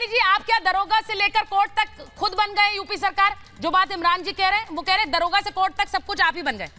मणि जी, आप क्या दरोगा से लेकर कोर्ट तक खुद बन गए यूपी सरकार? जो बात इमरान जी कह रहे हैं, वो कह रहे हैं दरोगा से कोर्ट तक सब कुछ आप ही बन गए।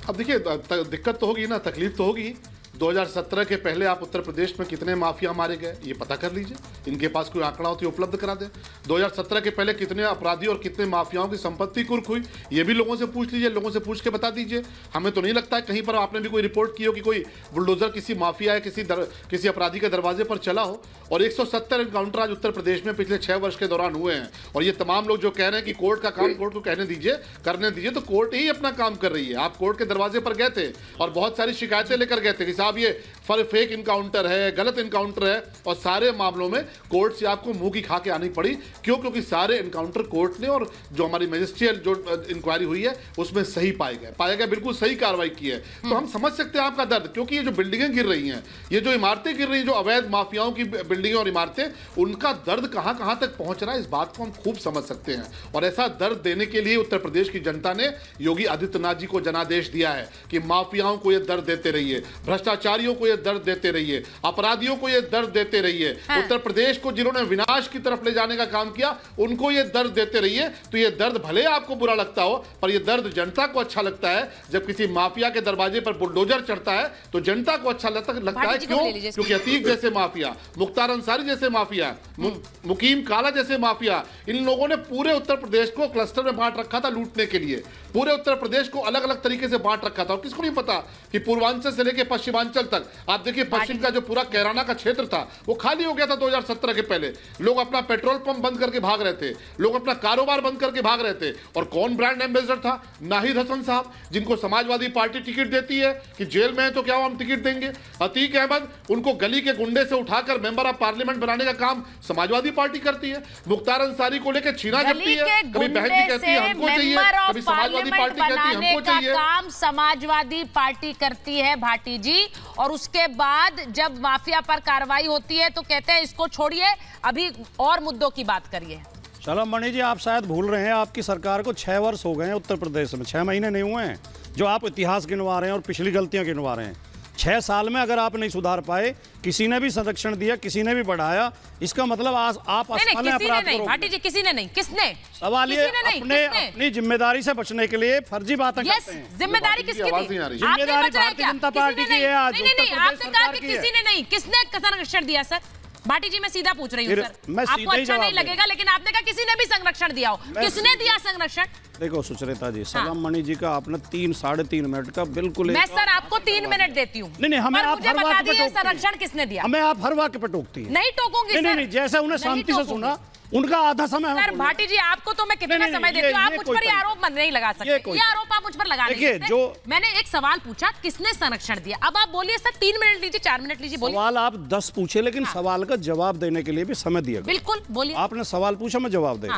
अब देखिए, दिक्कत तो होगी ना, तकलीफ तो होगी। 2017 के पहले आप उत्तर प्रदेश में कितने माफिया मारे गए ये पता कर लीजिए। इनके पास कोई आंकड़ा हो तो उपलब्ध करा दें। 2017 के पहले कितने अपराधी और कितने माफियाओं की संपत्ति कुर्क हुई ये भी लोगों से पूछ लीजिए, लोगों से पूछ के बता दीजिए। हमें तो नहीं लगता है कहीं पर आपने भी कोई रिपोर्ट की हो कि कोई बुलडोजर किसी माफिया या किसी अपराधी के दरवाजे पर चला हो। और 170 एनकाउंटर आज उत्तर प्रदेश में पिछले 6 वर्ष के दौरान हुए हैं। और ये तमाम लोग जो कह रहे हैं कि कोर्ट का काम कोर्ट को करने दीजिए, तो कोर्ट ही अपना काम कर रही है। आप कोर्ट के दरवाजे पर गए थे और बहुत सारी शिकायतें लेकर गए थे कि साहब ये फेक इनकाउंटर है, गलत इनकाउंटर है, और सारे मामलों में कोर्ट से आपको मुंह की खा के आनी पड़ी। क्यों? क्योंकि सारे इनकाउंटर कोर्ट ने और जो हमारी मजिस्ट्रियल जो इंक्वायरी हुई है उसमें सही पाए गए, बिल्कुल सही कार्रवाई की है। तो हम समझ सकते हैं आपका दर्द, क्योंकि ये जो बिल्डिंगें गिर रही हैं, ये जो इमारतें गिर रही हैं, जो अवैध माफियाओं की बिल्डिंगें और इमारतें, उनका दर्द कहां कहां तक पहुंच रहा है, इस बात को हम खूब समझ सकते हैं। और ऐसा दर्द देने के लिए उत्तर प्रदेश की जनता ने योगी आदित्यनाथ जी को जनादेश दिया है कि माफियाओं को यह दर्द देते रहिए, भ्रष्टाचारियों को यह दर्द देते रहिए, अपराधियों को ये दर्द देते रहिए। उत्तर प्रदेश को जिन्होंने विनाश की तरफ ले जाने का काम किया उनको ये दर्द देते रहिए। तो ये दर्द भले आपको बुरा लगता हो, पर ये दर्द जनता को अच्छा लगता है। जब किसी माफिया के दरवाजे पर बुलडोजर चढ़ता है तो जनता को अच्छा लगता है। क्यों? क्योंकि अतीक जैसे माफिया, मुख्तार अंसारी जैसे माफिया, मुकीम काला जैसे माफिया, इन लोगों ने पूरे उत्तर प्रदेश को क्लस्टर में बांट रखा था लूटने के लिए। पूरे उत्तर प्रदेश को अलग अलग तरीके से बांट रखा था। और किसको नहीं पता कि पूर्वांचल से लेकर पश्चिमांचल तक, आप देखिए पश्चिम का जो पूरा कैराना का क्षेत्र था वो खाली हो गया था 2017 के पहले। लोग अपना पेट्रोल पंप बंद करके भाग रहे थे, लोग अपना कारोबार बंद करके भाग रहे थे। और कौन ब्रांड एम्बेसडर था? नाहिद हसन साहब, जिनको समाजवादी पार्टी टिकट देती है कि जेल में है तो क्या हम टिकट देंगे। अतीक अहमद, उनको गली के गुंडे से उठाकर मेंबर ऑफ पार्लियामेंट बनाने का काम समाजवादी पार्टी करती है। मुख्तार अंसारी को लेकर छीना जपती है, कभी बहन जी कहती है हमको चाहिए, कभी समाजवादी पार्टी कहती है हमको चाहिए। काम समाजवादी पार्टी करती है भाटी जी, और उसके बाद जब माफिया पर कार्रवाई होती है तो कहते हैं इसको छोड़िए, अभी और मुद्दों की बात करिए। चलो मणि जी, आप शायद भूल रहे हैं, आपकी सरकार को 6 वर्ष हो गए हैं उत्तर प्रदेश में, 6 महीने नहीं हुए हैं जो आप इतिहास गिनवा रहे हैं और पिछली गलतियां गिनवा रहे हैं। 6 साल में अगर आप नहीं सुधार पाए, किसी ने भी संरक्षण दिया, किसी ने भी बढ़ाया, इसका मतलब आप भाटी जी, किसी ने नहीं, किसने? सवाल ये अपनी जिम्मेदारी से बचने के लिए फर्जी बातें करते हैं। जिम्मेदारी किसकी थी? जिम्मेदारी भारतीय जनता पार्टी की है। आज आपने कहा कि किसी ने नहीं, किसने संरक्षण दिया? सर भाटी जी, मैं सीधा पूछ रही हूँ सर, आपको अच्छा नहीं लगेगा, लेकिन आपने कहा किसी ने भी संरक्षण दिया हो, किसने दिया संरक्षण? देखो सुचरिता जी, सलाम मणि जी का आपने 3-3.5 मिनट का बिल्कुल, मैं सर आपको 3 मिनट देती हूँ। नहीं, हमें आप हर वाक्य पे संरक्षण किसने दिया? हमें आप हर वाक्य पे टोकती है। नहीं टोकूंगी। नहीं, जैसे उन्हें शांति से सुना, उनका आधा समय। सर भाटी जी, आपको तो मैं कितना समय देती हूँ, आप मुझ पर ये आरोप नहीं लगा सकते। ये आरोप आप मुझ पर लगा नहीं सकते। जो मैंने एक सवाल पूछा, किसने संरक्षण दिया? अब आप बोलिए सर, 3 मिनट लीजिए, 4 मिनट लीजिए, बोलिए। सवाल आप 10 पूछे, लेकिन सवाल का जवाब देने के लिए भी समय दिया। बिल्कुल बोलिए। आपने सवाल पूछा, मैं जवाब दे।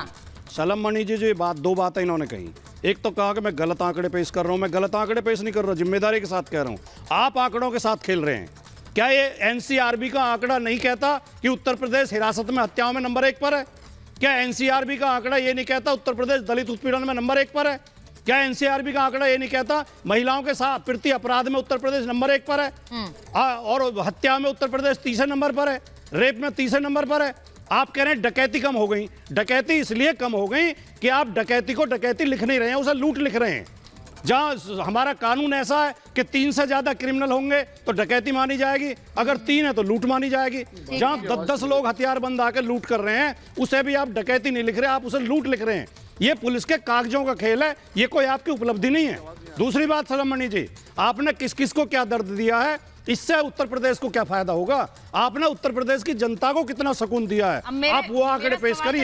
सलाम मणि जी, जो ये 2 बातें इन्होंने कही, एक तो कहा कि मैं गलत आंकड़े पेश कर रहा हूं। मैं गलत आंकड़े पेश नहीं कर रहा, जिम्मेदारी के साथ कह रहा हूं। आप आंकड़ों के साथ खेल रहे हैं। क्या ये एनसीआरबी का आंकड़ा नहीं कहता कि उत्तर प्रदेश हिरासत में हत्याओं में नंबर 1 पर है? क्या एनसीआरबी का आंकड़ा ये नहीं कहता उत्तर प्रदेश दलित उत्पीड़न में नंबर 1 पर है? क्या एनसीआरबी का आंकड़ा ये नहीं कहता महिलाओं के साथ प्रति अपराध में उत्तर प्रदेश नंबर 1 पर है? और हत्या में उत्तर प्रदेश 3 नंबर पर है, रेप में 3 नंबर पर है। आप कह रहे हैं डकैती कम हो गई। डकैती इसलिए कम हो गई कि आप डकैती को डकैती लिख नहीं रहे हैं, उसे लूट लिख रहे हैं। जहां हमारा कानून ऐसा है कि 3 से ज्यादा क्रिमिनल होंगे तो डकैती मानी जाएगी, अगर 3 है तो लूट मानी जाएगी। जहां 10-10 लोग हथियार बंद आकर लूट कर रहे हैं, उसे भी आप डकैती नहीं लिख रहे, आप उसे लूट लिख रहे हैं। ये पुलिस के कागजों का खेल है, ये कोई आपकी उपलब्धि नहीं है। दूसरी बात सलाम मणि जी, आपने किस किस को क्या दर्द दिया है, इससे उत्तर प्रदेश को क्या फायदा होगा? आपने उत्तर प्रदेश की जनता को कितना सुकून दिया है, आप वो आंकड़े पेश करिए।